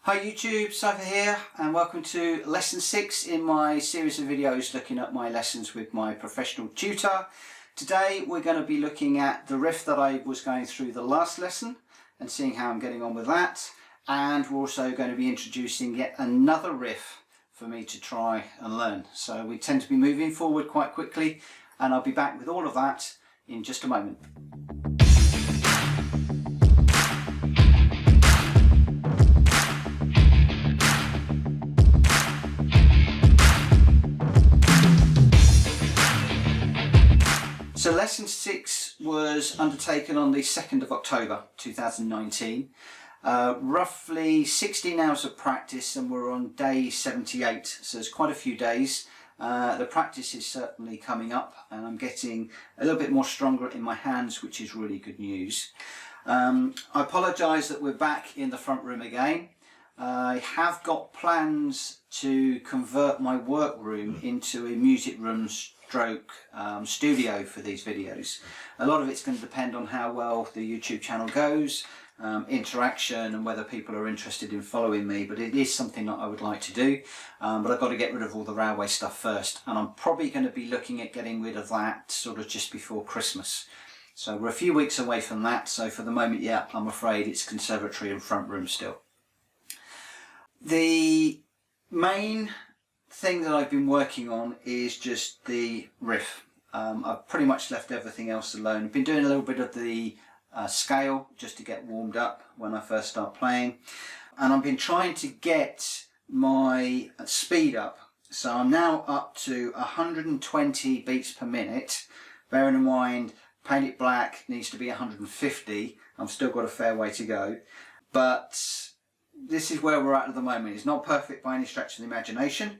Hi YouTube, Cypher here and welcome to lesson 6 in my series of videos looking at my lessons with my professional tutor. Today we're going to be looking at the riff that I was going through the last lesson and seeing how I'm getting on with that, and we're also going to be introducing yet another riff for me to try and learn. So we tend to be moving forward quite quickly and I'll be back with all of that in just a moment. So lesson 6 was undertaken on the 2nd of October 2019. Roughly 16 hours of practice and we're on day 78, so it's quite a few days. The practice is certainly coming up and I'm getting a little bit more stronger in my hands, which is really good news. I apologise that we're back in the front room again. I have got plans to convert my workroom into a music room stroke studio for these videos. A lot of it's going to depend on how well the YouTube channel goes, interaction and whether people are interested in following me, but it is something that I would like to do, but I've got to get rid of all the railway stuff first, and I'm probably going to be looking at getting rid of that sort of just before Christmas. So we're a few weeks away from that, so for the moment, yeah, I'm afraid it's conservatory and front room still. The main thing that I've been working on is just the riff. I've pretty much left everything else alone. I've been doing a little bit of the scale just to get warmed up when I first start playing, and I've been trying to get my speed up. So I'm now up to 120 beats per minute. Bearing in mind Paint It Black needs to be 150. I've still got a fair way to go, but this is where we're at the moment. It's not perfect by any stretch of the imagination.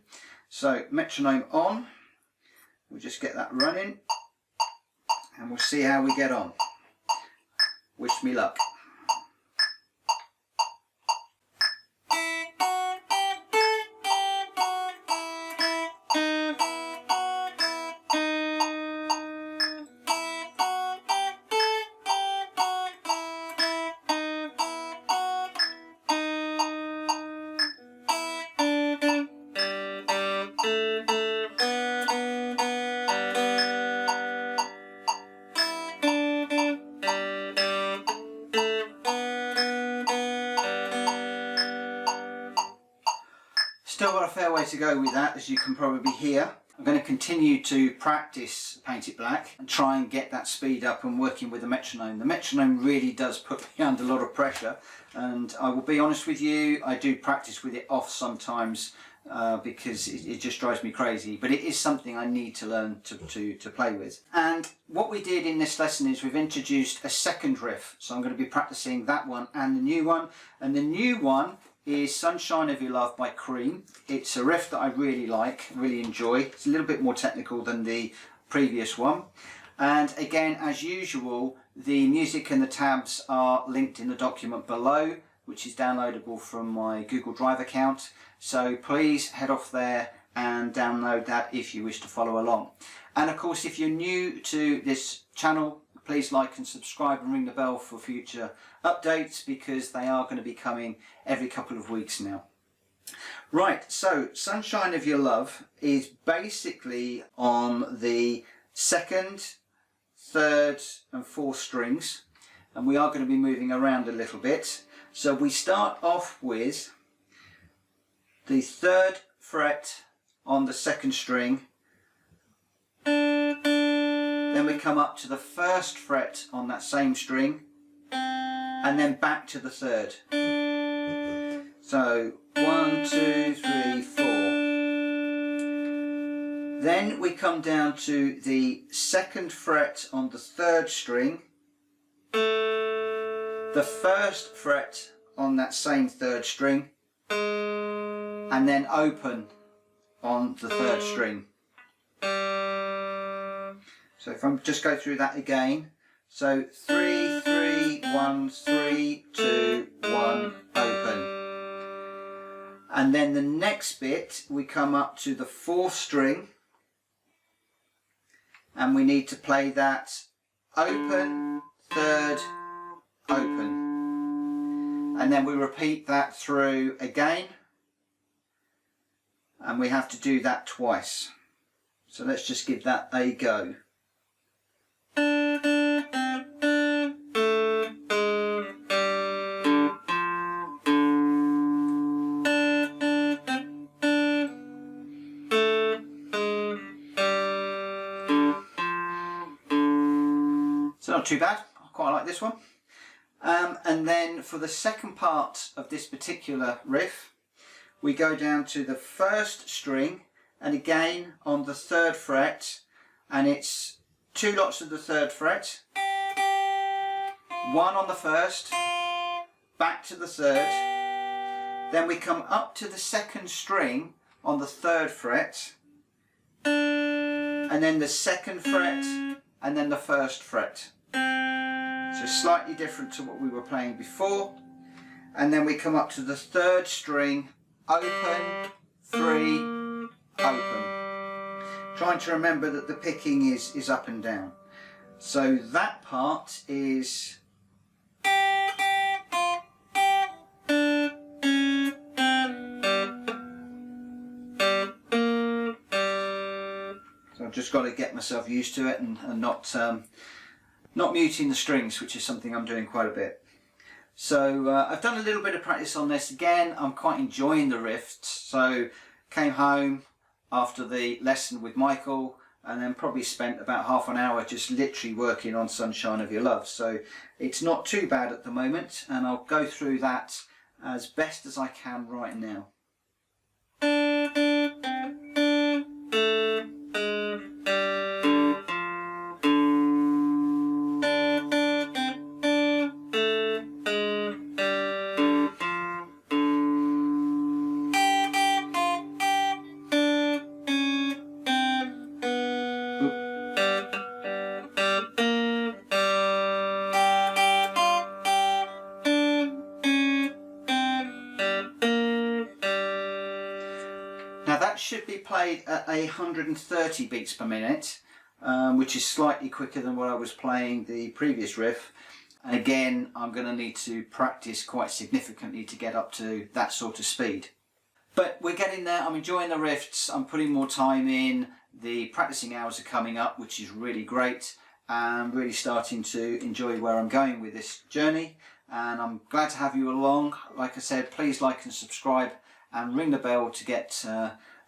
So metronome on, we'll just get that running and we'll see how we get on. Wish me luck. Still got a fair way to go with that, as you can probably hear. I'm going to continue to practice Paint It Black and try and get that speed up and working with the metronome. The metronome really does put me under a lot of pressure, and I will be honest with you, I do practice with it off sometimes because it just drives me crazy, but it is something I need to learn to play with. And what we did in this lesson is we've introduced a second riff, so I'm going to be practicing that one and the new one, and the new one is Sunshine of Your Love by Creme. It's a riff that I really like, really enjoy. It's a little bit more technical than the previous one. And again, as usual, the music and the tabs are linked in the document below, which is downloadable from my Google Drive account. So please head off there and download that if you wish to follow along. And of course, if you're new to this channel, please like and subscribe and ring the bell for future updates, because they are going to be coming every couple of weeks now. Right, so Sunshine of Your Love is basically on the 2nd, 3rd and 4th strings, and we are going to be moving around a little bit. So we start off with the 3rd fret on the 2nd string, then we come up to the 1st fret on that same string, and then back to the 3rd. So 1, 2, 3, 4. Then we come down to the 2nd fret on the 3rd string, the 1st fret on that same 3rd string, and then open on the 3rd string. So if I just go through that again, so 3, 3, 1, 3, 2, 1, open. And then the next bit, we come up to the 4th string, and we need to play that open, 3rd, open. and then we repeat that through again, and we have to do that twice. So let's just give that a go. So not too bad, I quite like this one. And then for the second part of this particular riff, we go down to the first string, and again on the 3rd fret, and it's 2 lots of the 3rd fret, 1 on the 1st, back to the 3rd, then we come up to the 2nd string on the 3rd fret, and then the 2nd fret, and then the 1st fret. So slightly different to what we were playing before. And then we come up to the 3rd string, open, 3, open. Trying to remember that the picking is up and down. So that part is... So I've just got to get myself used to it and not muting the strings, which is something I'm doing quite a bit. So I've done a little bit of practice on this. Again, I'm quite enjoying the riffs. So came home after the lesson with Michael, and then probably spent about half an hour just literally working on Sunshine of Your Love. So it's not too bad at the moment, and I'll go through that as best as I can right now. Now that should be played at 130 beats per minute, which is slightly quicker than what I was playing the previous riff. And again, I'm going to need to practice quite significantly to get up to that sort of speed. But we're getting there. I'm enjoying the riffs. I'm putting more time in. The practicing hours are coming up, which is really great. I'm really starting to enjoy where I'm going with this journey. And I'm glad to have you along. Like I said, please like and subscribe and ring the bell to get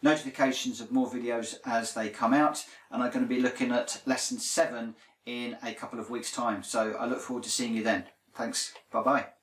notifications of more videos as they come out. And I'm going to be looking at lesson 7 in a couple of weeks' time. So I look forward to seeing you then. Thanks. Bye-bye.